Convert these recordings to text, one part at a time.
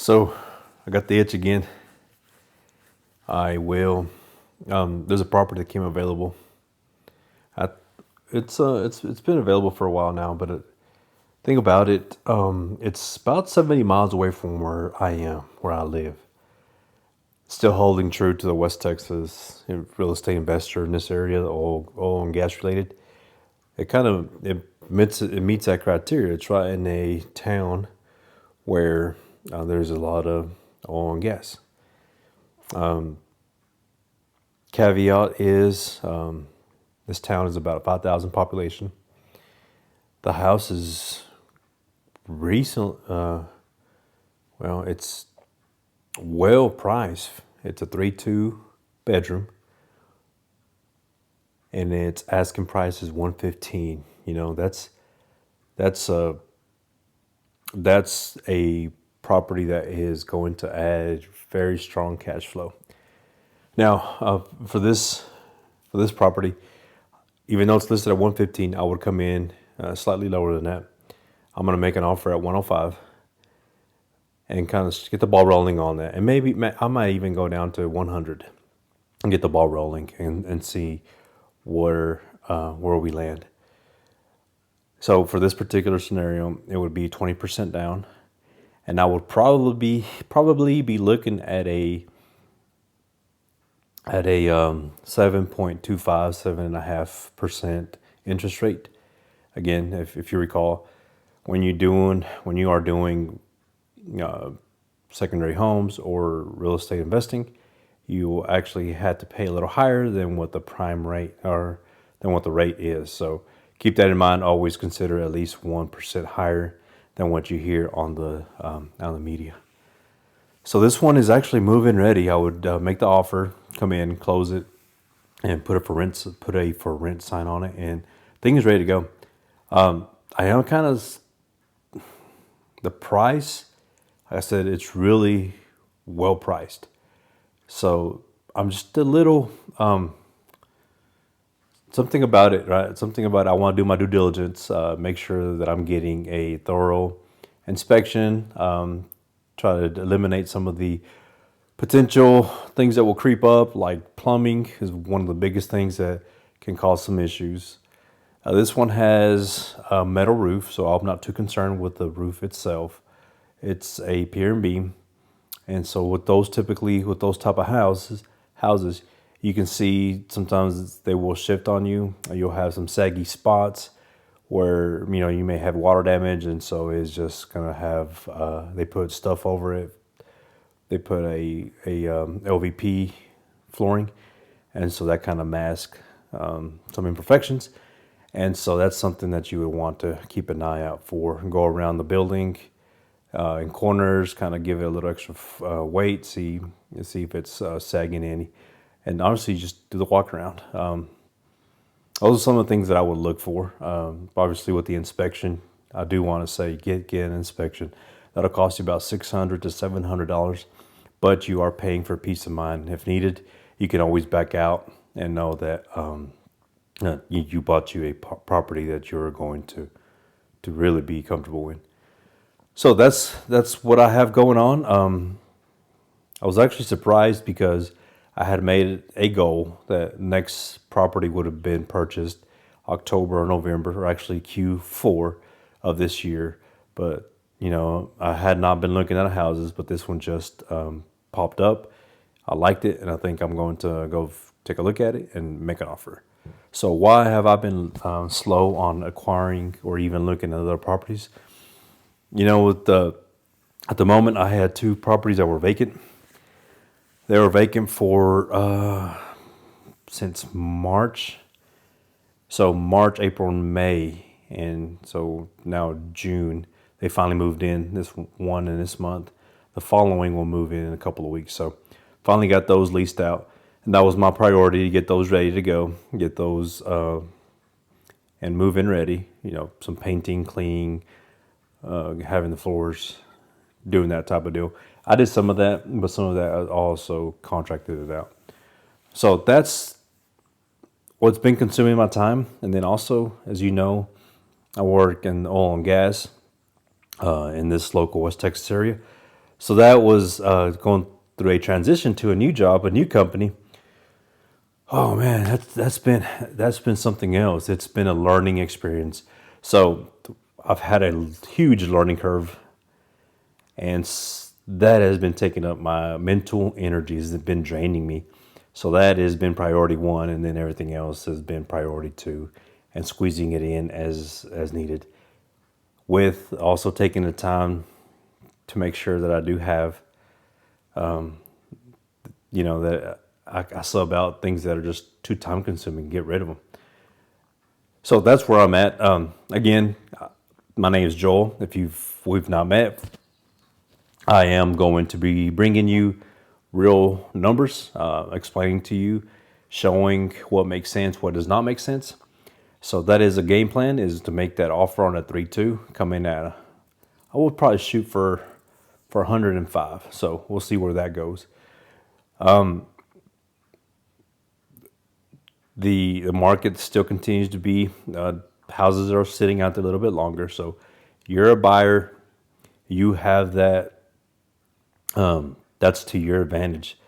So I got the itch again. I will. There's a property that came available. I, it's been available for a while now, but think about it. It's about 70 miles away from where I am, where I live. Still holding true to the West Texas real estate investor in this area, the oil and gas related. It meets that criteria. It's right in a town where there's a lot of oil and gas. Caveat is this town is about 5,000 population. The house is recent. It's well priced. It's a 3-2 bedroom, and its asking price is 115. That's a property that is going to add very strong cash flow. Now, for this property, even though it's listed at 115, I would come in slightly lower than that. I'm going to make an offer at 105 and kind of get the ball rolling on that. And maybe I might even go down to 100 and get the ball rolling and see where we land. So for this particular scenario, it would be 20% down, and I would probably be looking at a 7.25, 7.5% interest rate. Again, if you recall, when you are doing secondary homes or real estate investing, you actually had to pay a little higher than what the prime rate or than what the rate is. So keep that in mind. Always consider at least 1% higher than what you hear on the media. So this one is actually move-in ready. I would make the offer, come in, close it, and put a for rent sign on it, and thing is ready to go. I am kind of the price. Like I said, it's really well priced. So I'm just a little something about it, right? Something about I want to do my due diligence, make sure that I'm getting a thorough inspection. Try to eliminate some of the potential things that will creep up, like plumbing is one of the biggest things that can cause some issues. This one has a metal roof, so I'm not too concerned with the roof itself. It's a pier and beam, and so with those type of houses, you can see sometimes they will shift on you. You'll have some saggy spots where you may have water damage, and so it's just gonna have they put stuff over it. They put a LVP flooring, and so that kind of masks some imperfections. And so that's something that you would want to keep an eye out for. Go around the building in corners, kind of give it a little extra weight, see if it's sagging any, and honestly just do the walk around. Those are some of the things that I would look for. Obviously, with the inspection, I do want to say get an inspection. That'll cost you about $600 to $700, but you are paying for peace of mind. If needed, you can always back out and know that you bought you a property that you're going to really be comfortable in. So that's what I have going on. I was actually surprised because I had made a goal that next property would have been purchased October or November, or actually Q4 of this year. But I had not been looking at houses, but this one just popped up. I liked it, and I think I'm going to go take a look at it and make an offer. So why have I been slow on acquiring or even looking at other properties? At the moment, I had 2 properties that were vacant. They were vacant for since March. So March, April, and May, and so now June. They finally moved in. This one in this month. The following will move in a couple of weeks. So finally got those leased out, and that was my priority to get those ready to go. Get those and move in ready. Some painting, cleaning, having the floors, doing that type of deal. I did some of that, but some of that I also contracted it out. So that's what's been consuming my time. And then also, as you know, I work in oil and gas in this local West Texas area. So that was going through a transition to a new job, a new company. Oh man, that's been something else. It's been a learning experience. So I've had a huge learning curve, and that has been taking up my mental energies. It's been draining me. So that has been priority one, and then everything else has been priority two, and squeezing it in as needed. With also taking the time to make sure that I do have, that I sub out things that are just too time consuming, get rid of them. So that's where I'm at. Again, my name is Joel. If we've not met, I am going to be bringing you real numbers, explaining to you, showing what makes sense, what does not make sense. So that is a game plan, is to make that offer on a 3-2, come in at, I will probably shoot for 105. So we'll see where that goes. The market still continues to be, houses are sitting out there a little bit longer. So you're a buyer, you have that, that's to your advantage.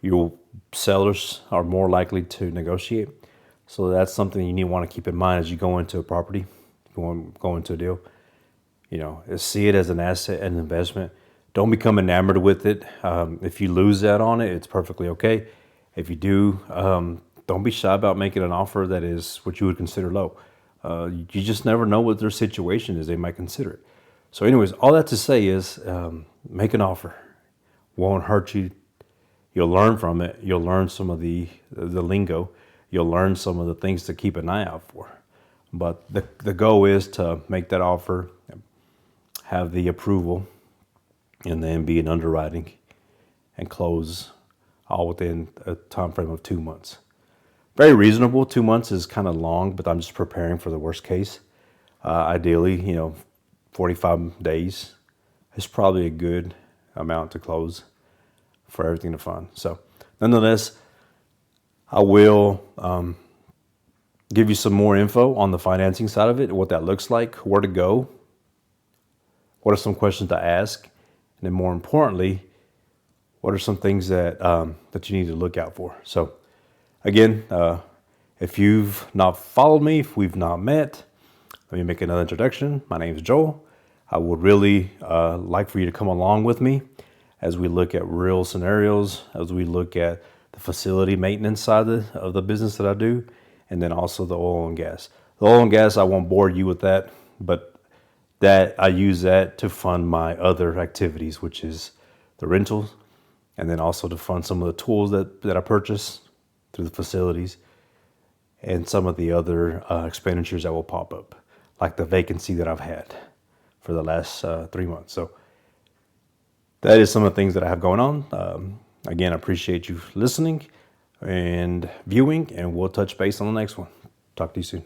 Your sellers are more likely to negotiate. So that's something you need to want to keep in mind as you go into a property, go into a deal. See it as an asset and investment. Don't become enamored with it. If you lose out on it, it's perfectly okay. If you do, don't be shy about making an offer that is what you would consider low. You just never know what their situation is. They might consider it. So anyways, all that to say is, make an offer. Won't hurt you. You'll learn from it. You'll learn some of the lingo. You'll learn some of the things to keep an eye out for. But the goal is to make that offer, have the approval, and then be in underwriting and close all within a time frame of 2 months. Very reasonable. 2 months is kind of long, but I'm just preparing for the worst case. Ideally, 45 days is probably a good amount to close for everything to fund. So nonetheless, I will give you some more info on the financing side of it, what that looks like, where to go, what are some questions to ask, and then more importantly, what are some things that that you need to look out for. So again, if you've not followed me, if we've not met, let me make another introduction. My name is Joel. I would really like for you to come along with me as we look at real scenarios, as we look at the facility maintenance side of the business that I do, and then also the oil and gas. The oil and gas, I won't bore you with that, but that I use that to fund my other activities, which is the rentals, and then also to fund some of the tools that I purchase through the facilities, and some of the other expenditures that will pop up, like the vacancy that I've had for the last 3 months. So that is some of the things that I have going on. Again, I appreciate you listening and viewing, and we'll touch base on the next one. Talk to you soon.